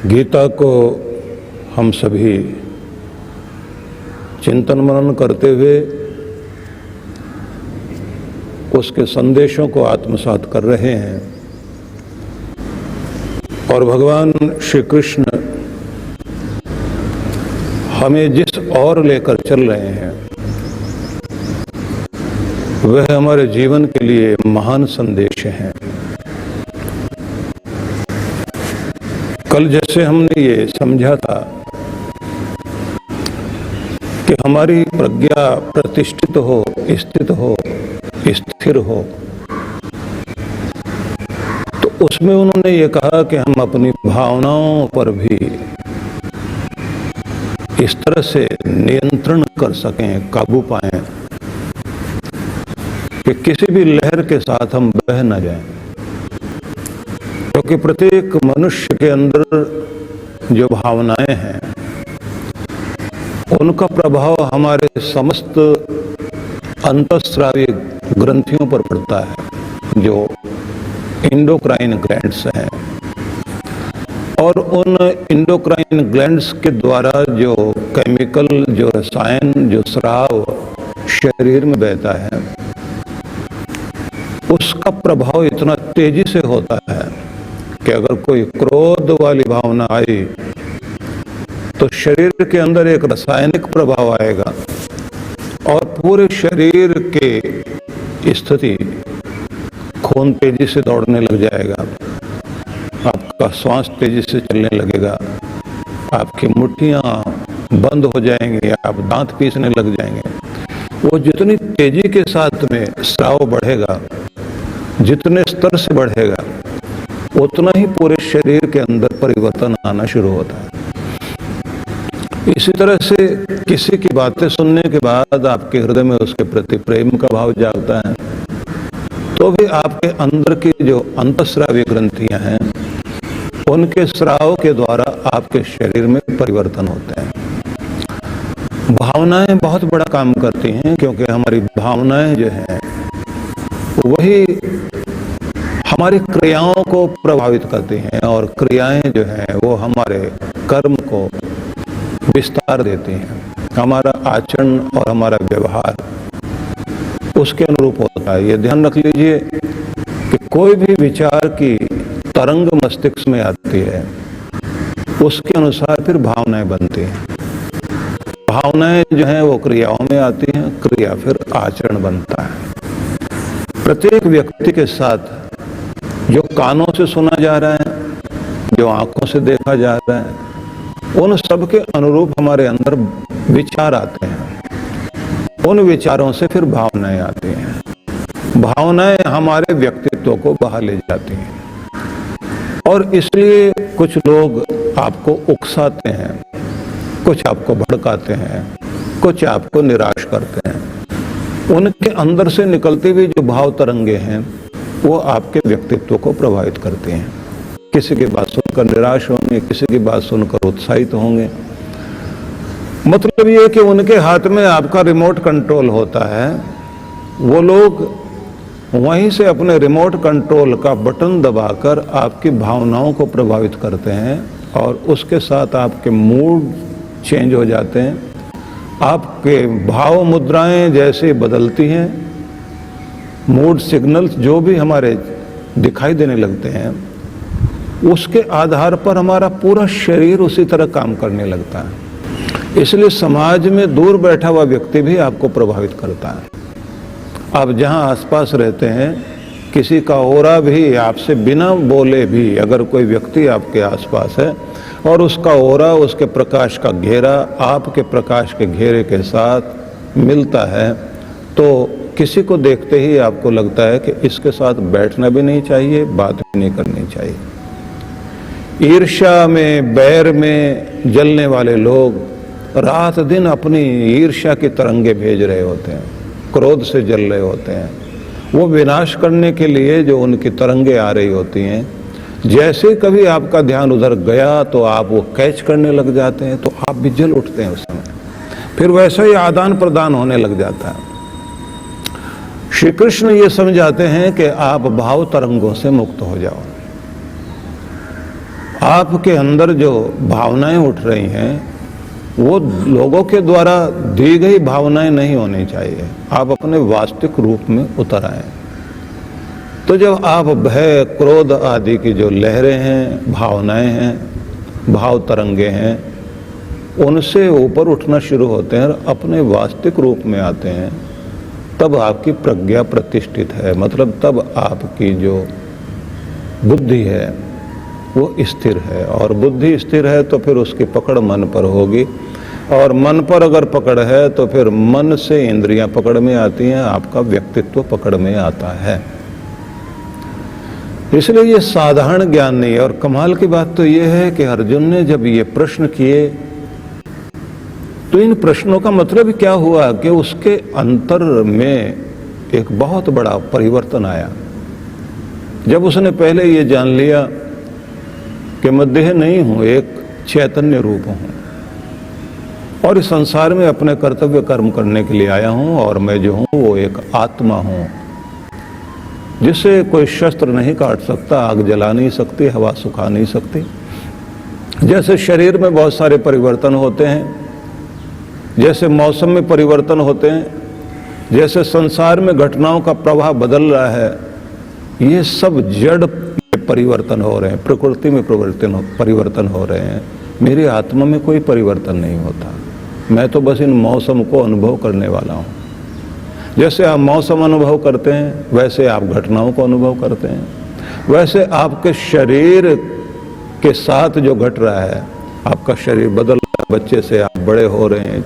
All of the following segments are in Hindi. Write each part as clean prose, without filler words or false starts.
गीता को हम सभी चिंतन मनन करते हुए उसके संदेशों को आत्मसात कर रहे हैं और भगवान श्री कृष्ण हमें जिस ओर लेकर चल रहे हैं वह हमारे जीवन के लिए महान संदेश हैं। कल जैसे हमने ये समझा था कि हमारी प्रज्ञा प्रतिष्ठित हो, स्थित हो, स्थिर हो, तो उसमें उन्होंने ये कहा कि हम अपनी भावनाओं पर भी इस तरह से नियंत्रण कर सकें, काबू पाएं कि किसी भी लहर के साथ हम बह न जाएं। क्योंकि प्रत्येक मनुष्य के अंदर जो भावनाएं हैं उनका प्रभाव हमारे समस्त अंतःस्रावी ग्रंथियों पर पड़ता है जो इंडोक्राइन ग्लैंड्स हैं, और उन इंडोक्राइन ग्लैंड्स के द्वारा जो केमिकल, जो रसायन, जो स्राव शरीर में बहता है उसका प्रभाव इतना तेजी से होता है कि अगर कोई क्रोध वाली भावना आई तो शरीर के अंदर एक रासायनिक प्रभाव आएगा और पूरे शरीर के स्थिति, खून तेजी से दौड़ने लग जाएगा, आपका श्वास तेजी से चलने लगेगा, आपकी मुट्ठियां बंद हो जाएंगी, आप दांत पीसने लग जाएंगे। वो जितनी तेजी के साथ में स्राव बढ़ेगा, जितने स्तर से बढ़ेगा, उतना ही पूरे शरीर के अंदर परिवर्तन आना शुरू होता है। इसी तरह से किसी की बातें सुनने के बाद आपके हृदय में उसके प्रति प्रेम का भाव जागता है, तो भी आपके अंदर की जो अंतःस्रावी ग्रंथियां हैं उनके स्राव के द्वारा आपके शरीर में परिवर्तन होते हैं। भावनाएं बहुत बड़ा काम करती हैं, क्योंकि हमारी भावनाएं जो हैं वही हमारी क्रियाओं को प्रभावित करती हैं और क्रियाएं जो हैं वो हमारे कर्म को विस्तार देती हैं। हमारा आचरण और हमारा व्यवहार उसके अनुरूप होता है। ये ध्यान रख लीजिए कि कोई भी विचार की तरंग मस्तिष्क में आती है उसके अनुसार फिर भावनाएं बनती हैं। भावनाएं जो हैं वो क्रियाओं में आती हैं, क्रिया फिर आचरण बनता है। प्रत्येक व्यक्ति के साथ जो कानों से सुना जा रहा है, जो आंखों से देखा जा रहा है, उन सब के अनुरूप हमारे अंदर विचार आते हैं। उन विचारों से फिर भावनाएं आती हैं। भावनाएं हमारे व्यक्तित्व को बाहर ले जाती हैं और इसलिए कुछ लोग आपको उकसाते हैं, कुछ आपको भड़काते हैं, कुछ आपको निराश करते हैं। उनके अंदर से निकलती हुई जो भाव तरंगे हैं वो आपके व्यक्तित्व को प्रभावित करते हैं। किसी की बात सुनकर निराश होंगे, किसी की बात सुनकर उत्साहित होंगे। मतलब ये कि उनके हाथ में आपका रिमोट कंट्रोल होता है। वो लोग वहीं से अपने रिमोट कंट्रोल का बटन दबाकर आपकी भावनाओं को प्रभावित करते हैं और उसके साथ आपके मूड चेंज हो जाते हैं। आपके भाव मुद्राएं जैसे बदलती हैं, मूड सिग्नल्स जो भी हमारे दिखाई देने लगते हैं उसके आधार पर हमारा पूरा शरीर उसी तरह काम करने लगता है। इसलिए समाज में दूर बैठा हुआ व्यक्ति भी आपको प्रभावित करता है। आप जहां आसपास रहते हैं, किसी का ओरा भी आपसे बिना बोले भी अगर कोई व्यक्ति आपके आसपास है और उसका ओरा, उसके प्रकाश का घेरा आपके प्रकाश के घेरे के साथ मिलता है, तो किसी को देखते ही आपको लगता है कि इसके साथ बैठना भी नहीं चाहिए, बात भी नहीं करनी चाहिए। ईर्ष्या में, बैर में जलने वाले लोग रात दिन अपनी ईर्ष्या की तरंगे भेज रहे होते हैं, क्रोध से जल रहे होते हैं। वो विनाश करने के लिए जो उनकी तरंगे आ रही होती हैं, जैसे कभी आपका ध्यान उधर गया तो आप वो कैच करने लग जाते हैं, तो आप भी जल उठते हैं उस समय। फिर वैसा ही आदान प्रदान होने लग जाता है। श्री कृष्ण ये समझाते हैं कि आप भाव तरंगों से मुक्त हो जाओ आपके अंदर जो भावनाएं उठ रही हैं वो लोगों के द्वारा दी गई भावनाएं नहीं होनी चाहिए। आप अपने वास्तविक रूप में उतर आए। तो जब आप भय, क्रोध आदि की जो लहरें हैं, भावनाएं हैं, भाव तरंगे हैं, उनसे ऊपर उठना शुरू होते हैं और अपने वास्तविक रूप में आते हैं, तब आपकी प्रज्ञा प्रतिष्ठित है। मतलब तब आपकी जो बुद्धि है वो स्थिर है, और बुद्धि स्थिर है तो फिर उसकी पकड़ मन पर होगी, और मन पर अगर पकड़ है तो फिर मन से इंद्रियां पकड़ में आती हैं, आपका व्यक्तित्व पकड़ में आता है। इसलिए ये साधारण ज्ञान नहीं है। और कमाल की बात तो ये है कि अर्जुन ने जब ये प्रश्न किए तो इन प्रश्नों का मतलब क्या हुआ कि उसके अंतर में एक बहुत बड़ा परिवर्तन आया। जब उसने पहले ये जान लिया कि मैं देह नहीं हूं, एक चैतन्य रूप हूं, और इस संसार में अपने कर्तव्य कर्म करने के लिए आया हूं, और मैं जो हूं वो एक आत्मा हूं जिसे कोई शस्त्र नहीं काट सकता, आग जला नहीं सकती, हवा सुखा नहीं सकती। जैसे शरीर में बहुत सारे परिवर्तन होते हैं, जैसे मौसम में परिवर्तन होते हैं, जैसे संसार में घटनाओं का प्रवाह बदल रहा है, ये सब जड़ परिवर्तन हो रहे हैं, प्रकृति में परिवर्तन हो रहे हैं। मेरी आत्मा में कोई परिवर्तन नहीं होता। मैं तो बस इन मौसम को अनुभव करने वाला हूँ। जैसे आप मौसम अनुभव करते हैं वैसे आप घटनाओं को अनुभव करते हैं, वैसे आपके शरीर के साथ जो घट रहा है, आपका शरीर बदल रहा है, बच्चे से आप बड़े हो रहे हैं,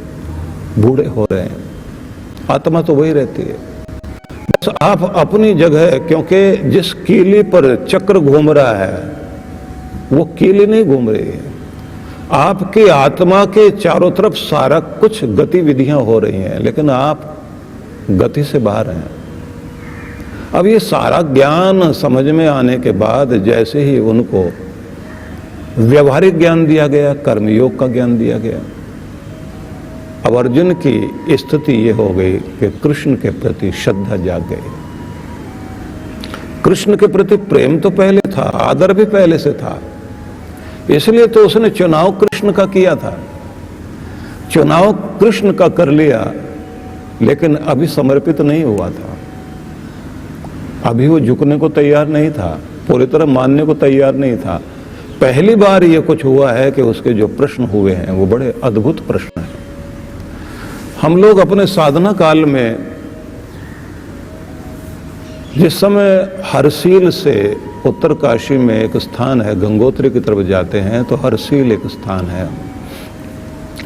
बूढ़े हो रहे हैं, आत्मा तो वही रहती है। बस आप अपनी जगह, क्योंकि जिस कीली पर चक्र घूम रहा है वो कीली नहीं घूम रही है, आपकी आत्मा के चारों तरफ सारा कुछ गतिविधियां हो रही हैं, लेकिन आप गति से बाहर हैं। अब ये सारा ज्ञान समझ में आने के बाद जैसे ही उनको व्यवहारिक ज्ञान दिया गया, कर्मयोग का ज्ञान दिया गया, अब अर्जुन की स्थिति ये हो गई कि कृष्ण के प्रति श्रद्धा जाग गई। कृष्ण के प्रति प्रेम तो पहले था, आदर भी पहले से था, इसलिए तो उसने चुनाव कृष्ण का किया था, चुनाव कृष्ण का कर लिया, लेकिन अभी समर्पित नहीं हुआ था, अभी वो झुकने को तैयार नहीं था, पूरी तरह मानने को तैयार नहीं था। पहली बार ये कुछ हुआ है कि उसके जो प्रश्न हुए हैं वो बड़े अद्भुत प्रश्न हैं। हम लोग अपने साधना काल में जिस समय हरसील से उत्तरकाशी में एक स्थान है, गंगोत्री की तरफ जाते हैं तो हरसील एक स्थान है,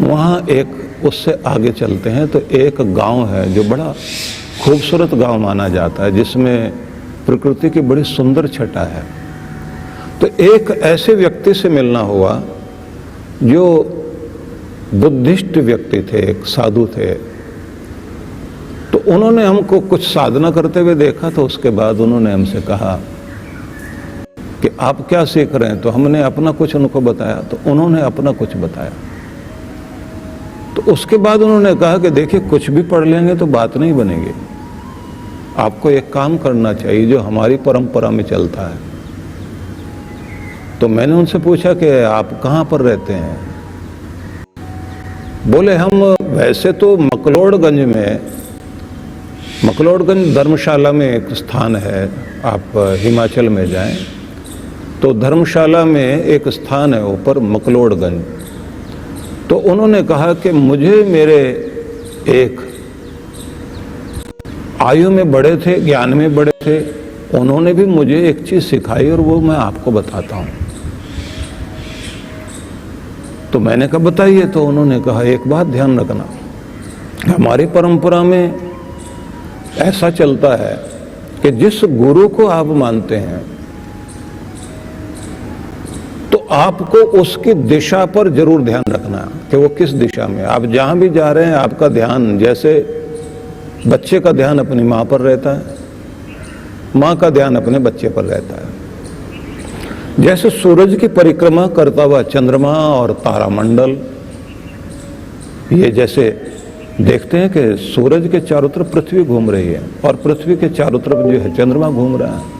वहाँ एक उससे आगे चलते हैं तो एक गांव है जो बड़ा खूबसूरत गांव माना जाता है, जिसमें प्रकृति की बड़ी सुंदर छटा है। तो एक ऐसे व्यक्ति से मिलना हुआ जो बुद्धिस्ट व्यक्ति थे, एक साधु थे। तो उन्होंने हमको कुछ साधना करते हुए देखा, तो उसके बाद उन्होंने हमसे कहा कि आप क्या सीख रहे हैं। तो हमने अपना कुछ उनको बताया, तो उन्होंने अपना कुछ बताया। तो उसके बाद उन्होंने कहा कि देखिए, कुछ भी पढ़ लेंगे तो बात नहीं बनेगी, आपको एक काम करना चाहिए जो हमारी परंपरा में चलता है। तो मैंने उनसे पूछा कि आप कहाँ पर रहते हैं। बोले हम वैसे तो मकलोडगंज में, मकलोडगंज धर्मशाला में एक स्थान है, आप हिमाचल में जाएं तो धर्मशाला में एक स्थान है ऊपर मकलोडगंज। तो उन्होंने कहा कि मुझे मेरे एक आयु में बड़े थे, ज्ञान में बड़े थे, उन्होंने भी मुझे एक चीज सिखाई और वो मैं आपको बताता हूं। तो मैंने कहा बताइए। तो उन्होंने कहा एक बात ध्यान रखना, हमारी परंपरा में ऐसा चलता है कि जिस गुरु को आप मानते हैं तो आपको उसकी दिशा पर जरूर ध्यान रखना कि वो किस दिशा में। आप जहां भी जा रहे हैं आपका ध्यान, जैसे बच्चे का ध्यान अपनी मां पर रहता है, मां का ध्यान अपने बच्चे पर रहता है। जैसे सूरज की परिक्रमा करता हुआ चंद्रमा और तारामंडल, ये जैसे देखते हैं कि सूरज के चारों तरफ पृथ्वी घूम रही है और पृथ्वी के चारों तरफ जो है चंद्रमा घूम रहा है।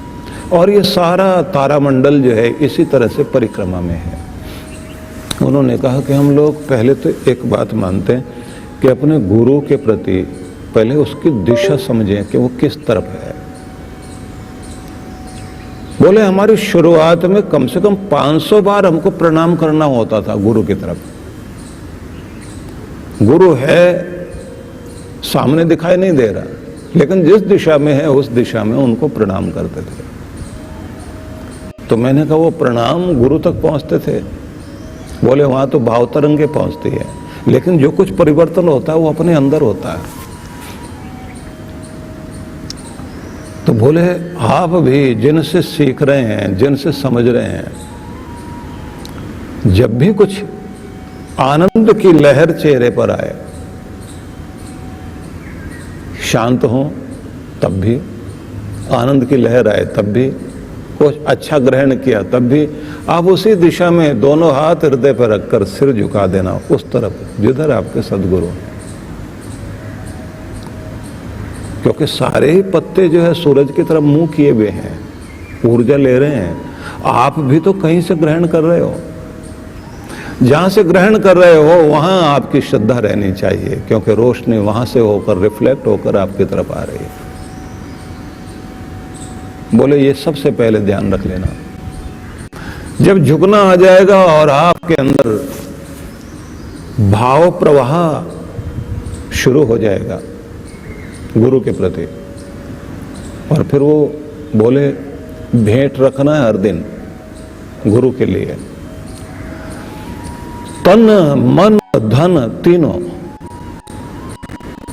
और ये सारा तारामंडल जो है इसी तरह से परिक्रमा में है। उन्होंने कहा कि हम लोग पहले तो एक बात मानते हैं कि अपने गुरु के प्रति पहले उसकी दिशा समझें कि वो किस तरफ है। बोले हमारी शुरुआत में कम से कम 500 बार हमको प्रणाम करना होता था गुरु की तरफ। गुरु है, सामने दिखाई नहीं दे रहा, लेकिन जिस दिशा में है उस दिशा में उनको प्रणाम करते थे। तो मैंने कहा वो प्रणाम गुरु तक पहुंचते थे? बोले वहां तो भाव तरंगे पहुंचती है, लेकिन जो कुछ परिवर्तन होता है वो अपने अंदर होता है। तो बोले आप भी जिनसे सीख रहे हैं, जिनसे समझ रहे हैं, जब भी कुछ आनंद की लहर चेहरे पर आए, शांत हो तब भी, आनंद की लहर आए तब भी, कुछ अच्छा ग्रहण किया तब भी, आप उसी दिशा में दोनों हाथ हृदय पर रखकर सिर झुका देना उस तरफ जिधर आपके सदगुरु। क्योंकि सारे ही पत्ते जो है सूरज की तरफ मुंह किए हुए हैं, ऊर्जा ले रहे हैं। आप भी तो कहीं से ग्रहण कर रहे हो, जहां से ग्रहण कर रहे हो वहां आपकी श्रद्धा रहनी चाहिए, क्योंकि रोशनी वहां से होकर रिफ्लेक्ट होकर आपकी तरफ आ रही है। बोले ये सबसे पहले ध्यान रख लेना। जब झुकना आ जाएगा और आपके अंदर भाव प्रवाह शुरू हो जाएगा गुरु के प्रति, और फिर वो बोले भेंट रखना है हर दिन गुरु के लिए। तन मन धन तीनों,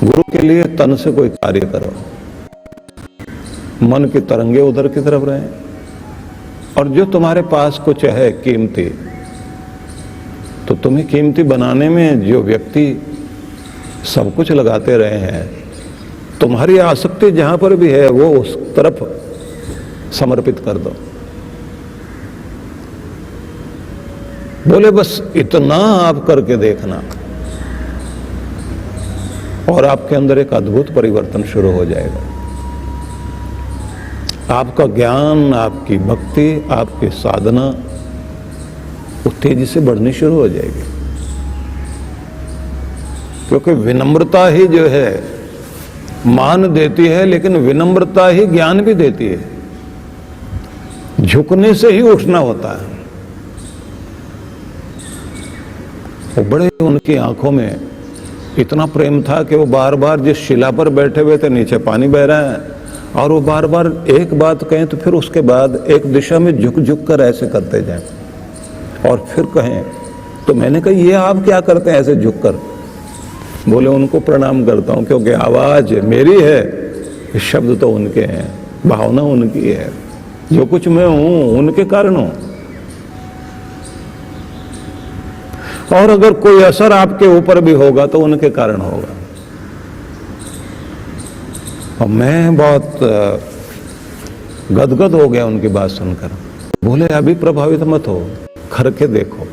गुरु के लिए तन से कोई कार्य करो, मन की तरंगे उधर की तरफ रहें, और जो तुम्हारे पास कुछ है कीमती, तो तुम्हें कीमती बनाने में जो व्यक्ति सब कुछ लगाते रहे हैं, तुम्हारी आसक्ति जहां पर भी है वो उस तरफ समर्पित कर दो। बोले बस इतना आप करके देखना और आपके अंदर एक अद्भुत परिवर्तन शुरू हो जाएगा। आपका ज्ञान, आपकी भक्ति, आपकी साधना वो तेजी से बढ़नी शुरू हो जाएगी। क्योंकि विनम्रता ही जो है मान देती है, लेकिन विनम्रता ही ज्ञान भी देती है। झुकने से ही उठना होता है। वो बड़े उनकी आंखों में इतना प्रेम था कि वो बार बार जिस शिला पर बैठे हुए थे, नीचे पानी बह रहा है, और वो बार बार एक बात कहें तो फिर उसके बाद एक दिशा में झुक झुक कर ऐसे करते जाएं, और फिर कहें। तो मैंने कहा ये आप क्या करते हैं ऐसे झुक कर? बोले उनको प्रणाम करता हूं, क्योंकि आवाज मेरी है, शब्द तो उनके हैं, भावना उनकी है, जो कुछ मैं हूं उनके कारण हूं। और अगर कोई असर आपके ऊपर भी होगा तो उनके कारण होगा। और मैं बहुत गदगद हो गया उनकी बात सुनकर। बोले अभी प्रभावित मत हो, करके देखो।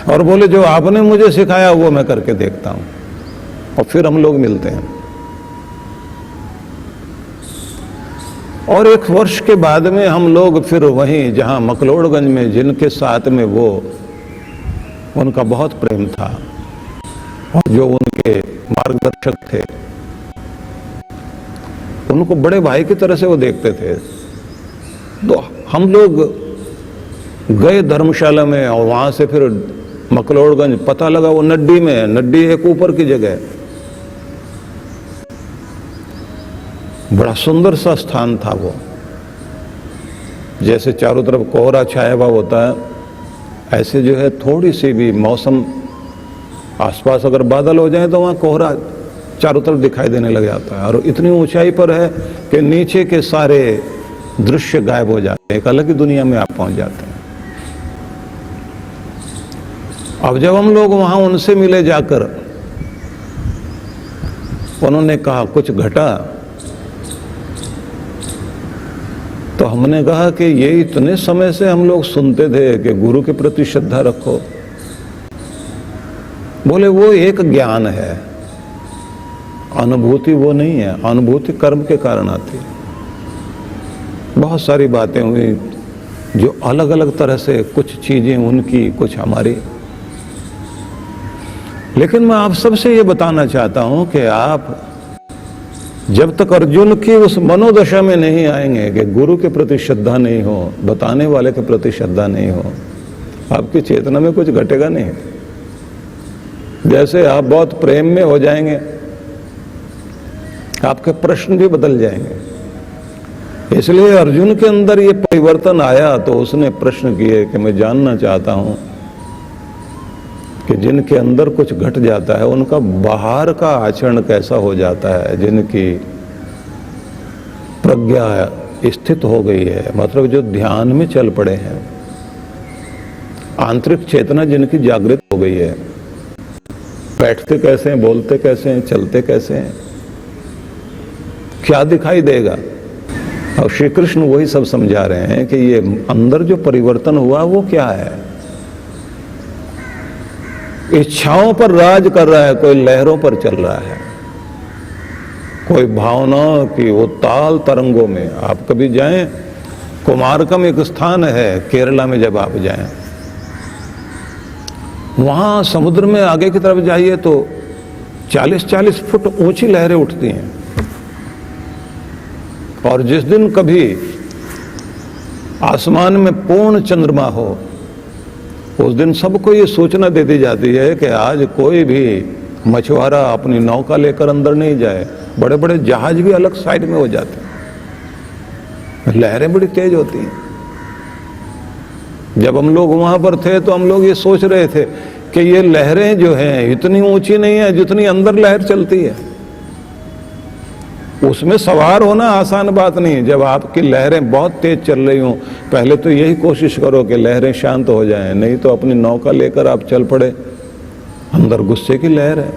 और बोले जो आपने मुझे सिखाया वो मैं करके देखता हूं, और फिर हम लोग मिलते हैं। और एक वर्ष के बाद में हम लोग फिर वहीं, जहां मकलोड़गंज में, जिनके साथ में वो उनका बहुत प्रेम था और जो उनके मार्गदर्शक थे, उनको बड़े भाई की तरह से वो देखते थे। तो हम लोग गए धर्मशाला में, और वहां से फिर मकलोड़गंज, पता लगा वो नड्डी में है। नड्डी एक ऊपर की जगह, बड़ा सुंदर सा स्थान था वो। जैसे चारों तरफ कोहरा छाया हुआ होता है, ऐसे जो है थोड़ी सी भी मौसम आसपास अगर बादल हो जाए तो वहां कोहरा चारों तरफ दिखाई देने लग जाता है। और इतनी ऊंचाई पर है कि नीचे के सारे दृश्य गायब हो जाते हैं, एक अलग ही दुनिया में आप पहुंच जाते हैं। अब जब हम लोग वहां उनसे मिले जाकर, उन्होंने कहा कुछ घटा, तो हमने कहा कि ये इतने समय से हम लोग सुनते थे कि गुरु के प्रति श्रद्धा रखो। बोले वो एक ज्ञान है, अनुभूति वो नहीं है। अनुभूति कर्म के कारण आती है। बहुत सारी बातें हुई जो अलग अलग तरह से, कुछ चीजें उनकी, कुछ हमारी। लेकिन मैं आप सबसे ये बताना चाहता हूं कि आप जब तक अर्जुन की उस मनोदशा में नहीं आएंगे कि गुरु के प्रति श्रद्धा नहीं हो, बताने वाले के प्रति श्रद्धा नहीं हो, आपकी चेतना में कुछ घटेगा नहीं। जैसे आप बहुत प्रेम में हो जाएंगे, आपके प्रश्न भी बदल जाएंगे। इसलिए अर्जुन के अंदर ये परिवर्तन आया तो उसने प्रश्न किए कि मैं जानना चाहता हूं कि जिनके अंदर कुछ घट जाता है उनका बाहर का आचरण कैसा हो जाता है, जिनकी प्रज्ञा स्थित हो गई है, मतलब जो ध्यान में चल पड़े हैं, आंतरिक चेतना जिनकी जागृत हो गई है, बैठते कैसे हैं, बोलते कैसे हैं, चलते कैसे हैं, क्या दिखाई देगा। और श्री कृष्ण वही सब समझा रहे हैं कि ये अंदर जो परिवर्तन हुआ वो क्या है। इच्छाओं पर राज कर रहा है, कोई लहरों पर चल रहा है, कोई भावनाओं की उताल तरंगों में। आप कभी जाएं, कुमारकम एक स्थान है केरला में, जब आप जाएं वहां समुद्र में आगे की तरफ जाइए तो 40-40 फुट ऊंची लहरें उठती हैं। और जिस दिन कभी आसमान में पूर्ण चंद्रमा हो, उस दिन सबको ये सूचना दे दी जाती है कि आज कोई भी मछुआरा अपनी नौका लेकर अंदर नहीं जाए। बड़े बड़े जहाज भी अलग साइड में हो जाते हैं, लहरें बड़ी तेज होती हैं। जब हम लोग वहां पर थे तो हम लोग ये सोच रहे थे कि ये लहरें जो हैं इतनी ऊंची नहीं है जितनी अंदर लहर चलती है। उसमें सवार होना आसान बात नहीं। जब आपकी लहरें बहुत तेज चल रही हों, पहले तो यही कोशिश करो कि लहरें शांत हो जाएं, नहीं तो अपनी नौका लेकर आप चल पड़े, अंदर गुस्से की लहर है।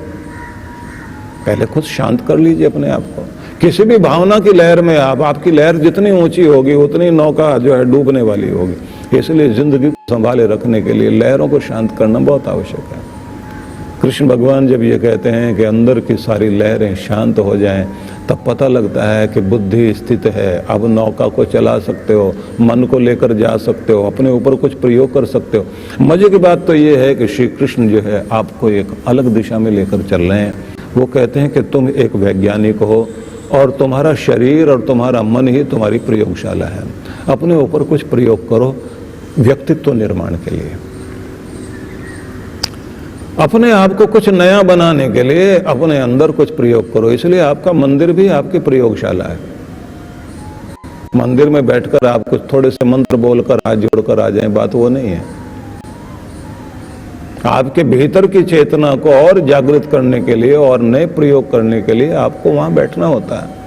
पहले खुद शांत कर लीजिए अपने आप को। किसी भी भावना की लहर में आपकी लहर जितनी ऊंची होगी उतनी नौका जो है डूबने वाली होगी। इसलिए जिंदगी को संभाले रखने के लिए लहरों को शांत करना बहुत आवश्यक है। कृष्ण भगवान जब ये कहते हैं कि अंदर की सारी लहरें शांत हो जाएं, तब पता लगता है कि बुद्धि स्थित है। अब नौका को चला सकते हो, मन को लेकर जा सकते हो, अपने ऊपर कुछ प्रयोग कर सकते हो। मजे की बात तो ये है कि श्री कृष्ण जो है आपको एक अलग दिशा में लेकर चल रहे हैं। वो कहते हैं कि तुम एक वैज्ञानिक हो और तुम्हारा शरीर और तुम्हारा मन ही तुम्हारी प्रयोगशाला है। अपने ऊपर कुछ प्रयोग करो व्यक्तित्व निर्माण के लिए, अपने आप को कुछ नया बनाने के लिए अपने अंदर कुछ प्रयोग करो। इसलिए आपका मंदिर भी आपकी प्रयोगशाला है। मंदिर में बैठकर आप कुछ थोड़े से मंत्र बोलकर हाथ जोड़कर आ जाएं, बात वो नहीं है। आपके भीतर की चेतना को और जागृत करने के लिए और नए प्रयोग करने के लिए आपको वहां बैठना होता है।